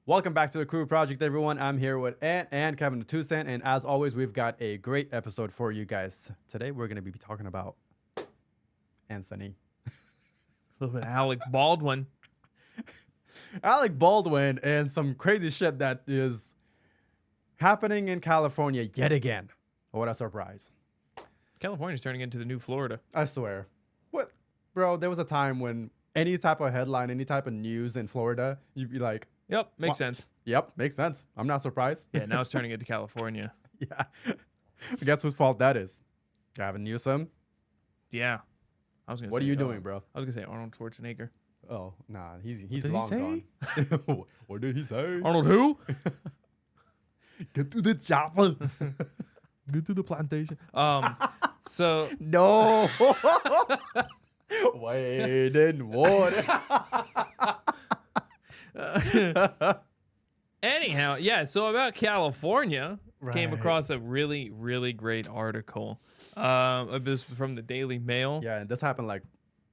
Welcome back to the Crude Project, everyone. I'm here with Ant and Kevin the Two Cent, and as always, we've got a great episode for you guys. Today, we're going to be talking about Anthony. A little bit of Alec Baldwin. Alec Baldwin and some crazy shit that is happening in California yet again. What a surprise. California's turning into the new Florida. I swear. What? Bro, there was a time when any type of headline, any type of news in Florida, you'd be like, Yep, makes sense. Yep, makes sense. I'm not surprised. Yeah, now it's turning into California. Yeah. Guess whose fault that is? Gaven Newsom. Yeah. I was gonna. What say, are you doing, bro? I was gonna say Arnold Schwarzenegger. Oh, nah, he's did he long say? gone. What did he say? Arnold who? Get to the chopper. Get to the plantation. So No. Wade and water. anyhow, yeah. So about California, came Right. across a really, really great article. It was from the Daily Mail. Yeah, and this happened like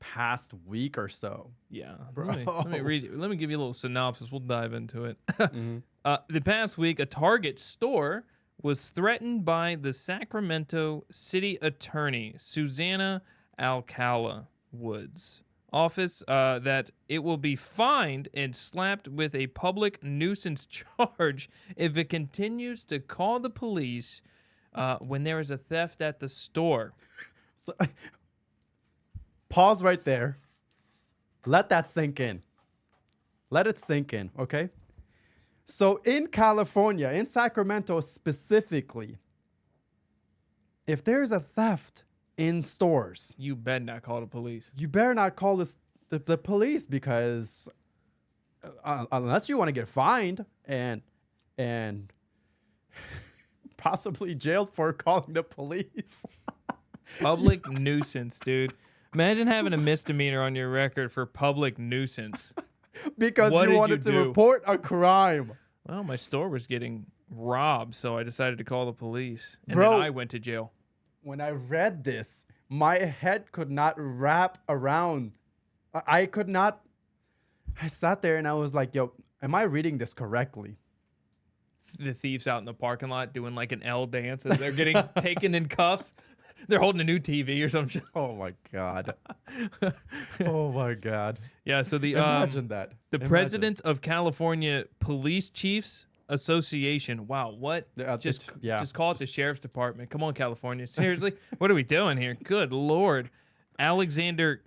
past week or so. Yeah. Bro. Let me read. Let me give you a little synopsis. We'll dive into it. Mhm. The past week, a Target store was threatened by the Sacramento City Attorney, Susanna Alcala Woods' office, that it will be fined and slapped with a public nuisance charge if it continues to call the police when there is a theft at the store. So, pause right there. Let that sink in. Let it sink in, okay? So in California, in Sacramento specifically, if there's a theft in stores, You better not call the police. you better not call the police because unless you want to get fined and possibly jailed for calling the police. Public nuisance, dude. Imagine having a misdemeanor on your record for public nuisance. Because What you did you wanted to do? report a crime. Well, my store was getting robbed, so I decided to call the police. And Bro. then I went to jail. When I read this, my head could not wrap around. I could not. I sat there and I was like, yo, am I reading this correctly? The thieves out in the parking lot doing like an L dance as they're getting taken in cuffs. They're holding a new TV or some shit. Oh my God. Oh my God. Yeah, so the Imagine that. the Imagine. president of California Police Chiefs Association. Wow, what? Just call it the sheriff's department. Come on, California. Seriously? What are we doing here? Good Lord. Alexander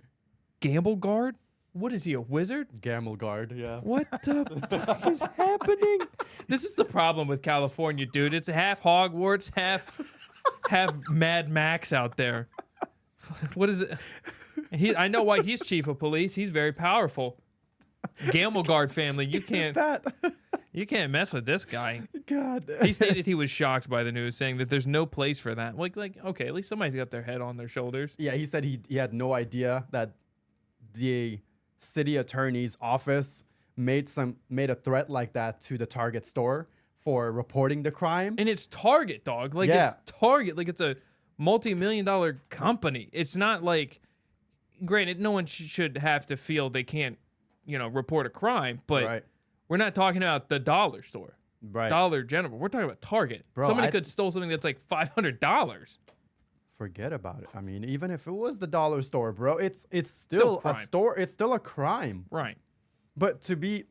Gamblegard? What is he, a wizard? Gamble guard, yeah. What the fuck is happening? This is the problem with California, dude. It's half Hogwarts, half Mad Max out there. What is it? I know why he's chief of police. He's very powerful. Gamblegard family, you can't mess with this guy. God. He stated he was shocked by the news, saying that there's no place for that. Like okay, at least somebody's got their head on their shoulders. Yeah, he said he had no idea that the city attorney's office made a threat like that to the Target store for reporting the crime. And it's Target, dog. Like Yeah. it's Target. Like it's a multi-million-dollar company. It's not like, granted, no one should have to feel they can't, report a crime. But Right. we're not talking about the dollar store, Right. Dollar General. We're talking about Target. Bro, Somebody could stole something that's like $500. Forget about it. I mean, even if it was the dollar store, bro, it's still a crime. store. It's still a crime. Right. But to be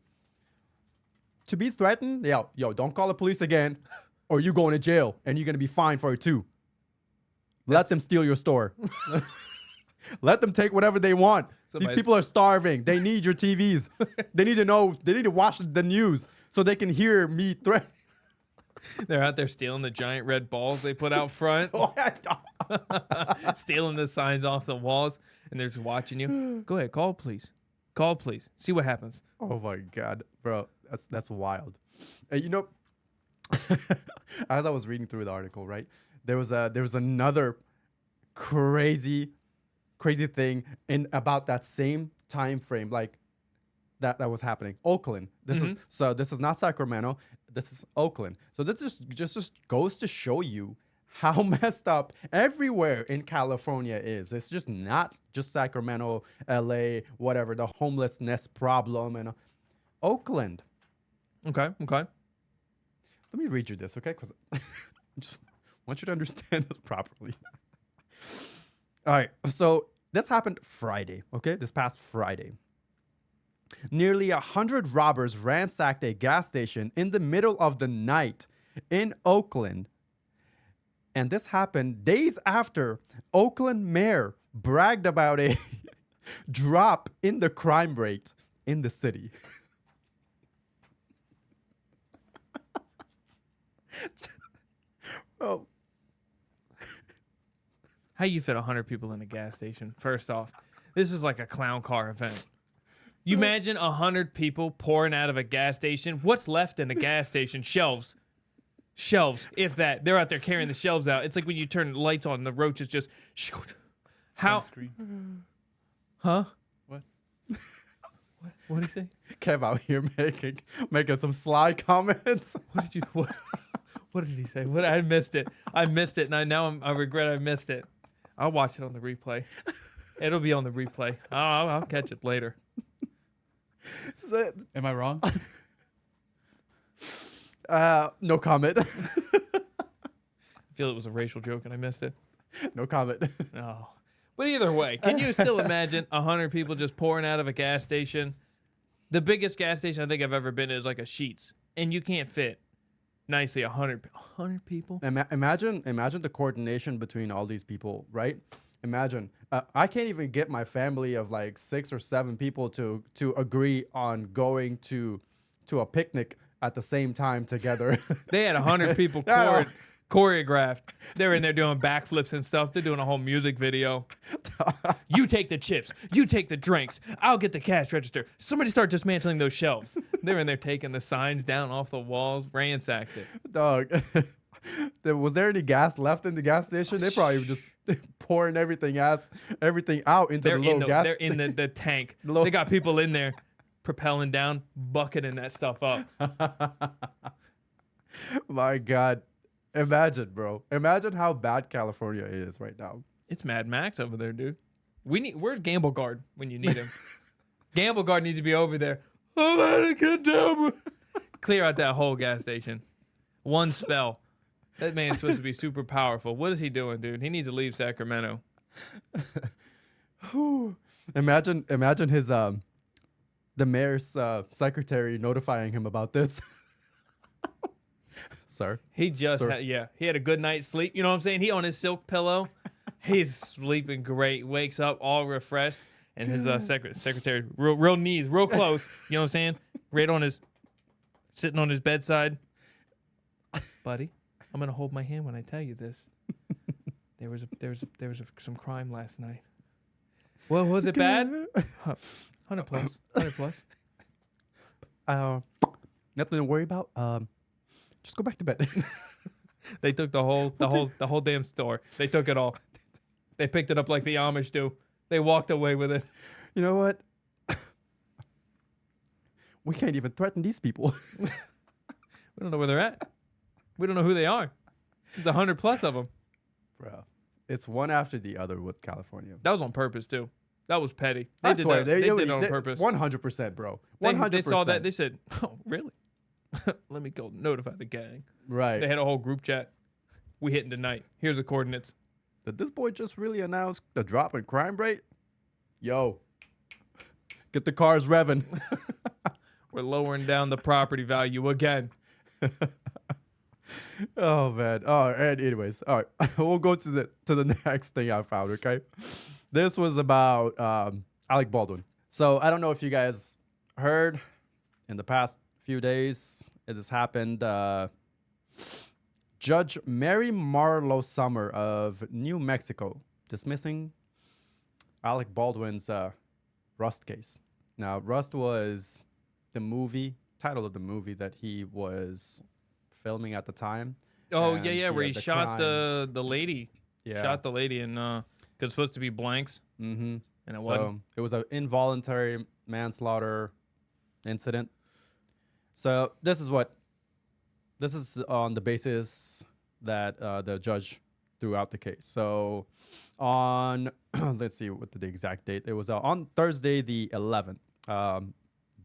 threatened, yo, don't call the police again, or you going to jail and you're gonna be fined for it too. Let them steal your store. Let them take whatever they want. These people are starving. They need your TVs. They need to know. They need to watch the news so they can hear me threaten. They're out there stealing the giant red balls they put out front, stealing the signs off the walls, and they're just watching you. Go ahead, call police. Call police. See what happens. Oh my God, bro, that's wild. As I was reading through the article, right, there was another crazy thing in about that same time frame, like that was happening. Oakland. This is not Sacramento. This is Oakland. So this just goes to show you how messed up everywhere in California is. It's just not just Sacramento, LA, whatever, the homelessness problem. And Oakland, Okay. Okay. Let me read you this, okay? Because I just want you to understand this properly. All right. So this happened Friday, okay? This past Friday. Nearly 100 robbers ransacked a gas station in the middle of the night in Oakland. And this happened days after Oakland mayor bragged about a drop in the crime rate in the city. Oh, How you fit 100 people in a gas station? First off, this is like a clown car event. You imagine 100 people pouring out of a gas station. What's left in a gas station? Shelves. Shelves, if that. They're out there carrying the shelves out. It's like when you turn the lights on, the roaches just... How? Sunscreen. Huh? What? What did he say? Kev out here making some sly comments. What did he say? What? I missed it. I regret I missed it. I'll watch it on the replay. It'll be on the replay. I'll catch it later. Am I wrong? No comment. I feel it was a racial joke and I missed it. No comment. Oh. But either way, can you still imagine 100 people just pouring out of a gas station? The biggest gas station I think I've ever been to is like a Sheetz, and you can't fit nicely 100 people. Imagine the coordination between all these people, right? Imagine I can't even get my family of like 6 or 7 people to agree on going to a picnic at the same time together. They had 100 people choreographed. They're in there doing backflips and stuff. They're doing a whole music video. You take the chips. You take the drinks. I'll get the cash register. Somebody start dismantling those shelves. They're in there taking the signs down off the walls, ransacked it. Dog. Was there any gas left in the gas station? They probably were just pouring everything out into the little gas. They're in the tank. Little- They got people in there propelling down, bucketing that stuff up. My God. Imagine, bro. Imagine how bad California is right now. It's Mad Max over there, dude. Where's Gamble Guard when you need him? Gamble Guard needs to be over there. I'm out of control. Clear out that whole gas station. One spell. That man's supposed to be super powerful. What is he doing, dude? He needs to leave Sacramento. Imagine his the mayor's secretary notifying him about this. Sir. He had a good night's sleep. You know what I'm saying? He on his silk pillow. He's sleeping great. Wakes up all refreshed. And his secretary, real knees, real close. You know what I'm saying? Right on sitting on his bedside. Buddy, I'm going to hold my hand when I tell you this. There was some crime last night. Well, was it bad? 100 plus. 100 plus. Nothing to worry about. Just go back to bed. They took the whole damn store. They took it all. They picked it up like the Amish do. They walked away with it. You know what? We can't even threaten these people. We don't know where they're at. We don't know who they are. There's 100 plus of them. Bro, it's one after the other with California. That was on purpose too. That was petty. I swear, they did it on purpose. 100%, bro. 100%. They saw that. They said, "Oh, really? Let me go notify the gang." Right. They had a whole group chat. We hitting tonight. Here's the coordinates. Did this boy just really announce the drop in crime rate? Yo, get the cars revving. We're lowering down the property value again. Oh man. Oh, and anyways, all right. We'll go to the next thing I found. Okay, this was about Alec Baldwin. So I don't know if you guys heard in the past few days it has happened. Judge Mary Marlowe Summer of New Mexico dismissing Alec Baldwin's Rust case. Now, Rust was the title of the movie that he was filming at the time. Oh, And yeah, where he the shot crime. the lady. Yeah. Shot the lady and because it's supposed to be blanks. Mm-hmm. And it wasn't. So it was an involuntary manslaughter incident. So this is on the basis that the judge threw out the case. So on, let's see what the exact date. It was on Thursday the 11th.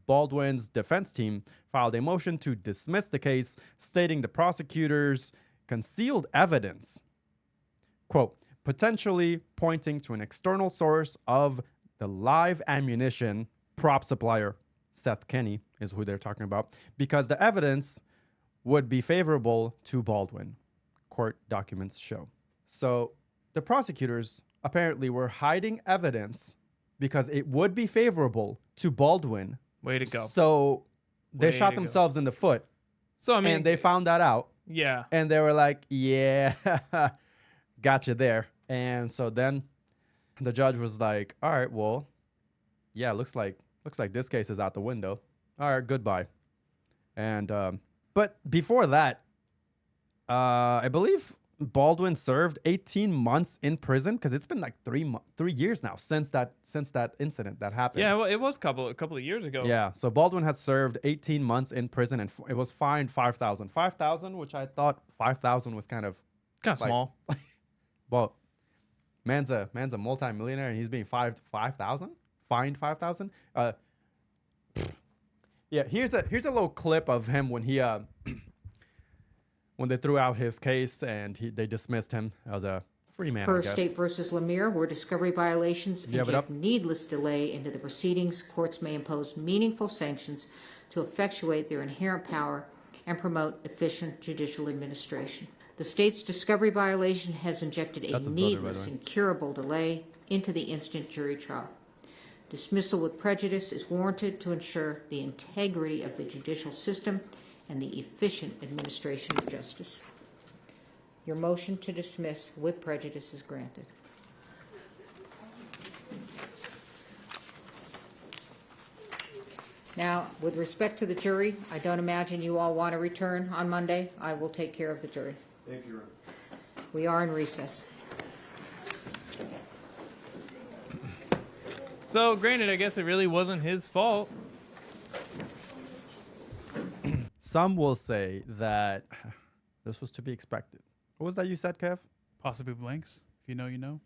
Baldwin's defense team filed a motion to dismiss the case, stating the prosecutors concealed evidence, quote, potentially pointing to an external source of the live ammunition. Prop supplier Seth Kenny is who they're talking about, because the evidence would be favorable to Baldwin, court documents show. So the prosecutors apparently were hiding evidence because it would be favorable to Baldwin. Way to go. So they Way shot to go. themselves in the foot. So, I mean, And they found that out. yeah. And they were like, yeah, gotcha there. And so then the judge was like, all right, well, yeah, looks like this case is out the window. All right, goodbye. And but before that, I believe Baldwin served 18 months in prison, because it's been like 3 years now since that incident that happened. Yeah, well, it was a couple of years ago. Yeah, so Baldwin has served 18 months in prison, and it was fined $5,000, which I thought 5,000 was kind of like, small. well, man's a multimillionaire and he's being fined 5,000. Yeah, here's a little clip of him when he when they threw out his case and they dismissed him as a free man, Per I guess. State versus Lemire, where discovery violations You have it inject up? needless delay into the proceedings, courts may impose meaningful sanctions to effectuate their inherent power and promote efficient judicial administration. The state's discovery violation has injected a That's his brother, by the needless, way. incurable delay into the instant jury trial. Dismissal with prejudice is warranted to ensure the integrity of the judicial system and the efficient administration of justice. Your motion to dismiss with prejudice is granted. Now, with respect to the jury, I don't imagine you all want to return on Monday. I will take care of the jury. Thank you, Ron. We are in recess. So, granted, I guess it really wasn't his fault. Some will say that this was to be expected. What was that you said, Kev? Possibly blanks. If you know, you know.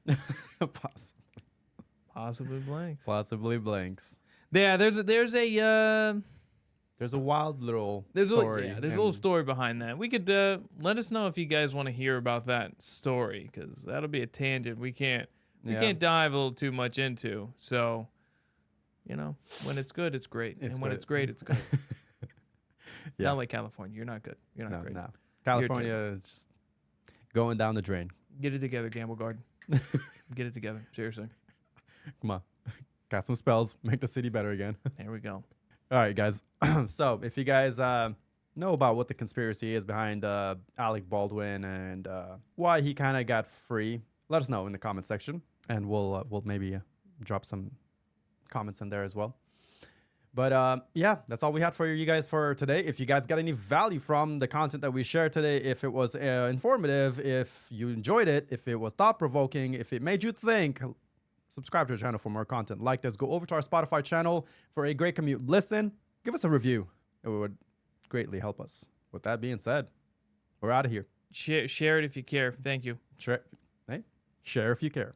Possibly blanks. Possibly blanks. Yeah, there's a There's a wild little story. there's a little story behind that. We could let us know if you guys want to hear about that story, because that'll be a tangent we can't dive a little too much into. So, when it's good, it's great, and when good. it's great, it's good. Yeah. Not like California. You're not good. You're not great. No. California is just going down the drain. Get it together, Gamble Garden. Get it together. Seriously. Come on. Cast some spells. Make the city better again. There we go. All right, guys. So if you guys know about what the conspiracy is behind Alec Baldwin and why he kind of got free, let us know in the comment section, and we'll maybe drop some comments in there as well. But yeah, that's all we had for you guys for today. If you guys got any value from the content that we shared today, if it was informative, if you enjoyed it, if it was thought-provoking, if it made you think, subscribe to our channel for more content like this. Go over to our Spotify channel for a great commute. Listen, give us a review. It would greatly help us. With that being said, we're out of here. Share it if you care. Thank you. Share if you care.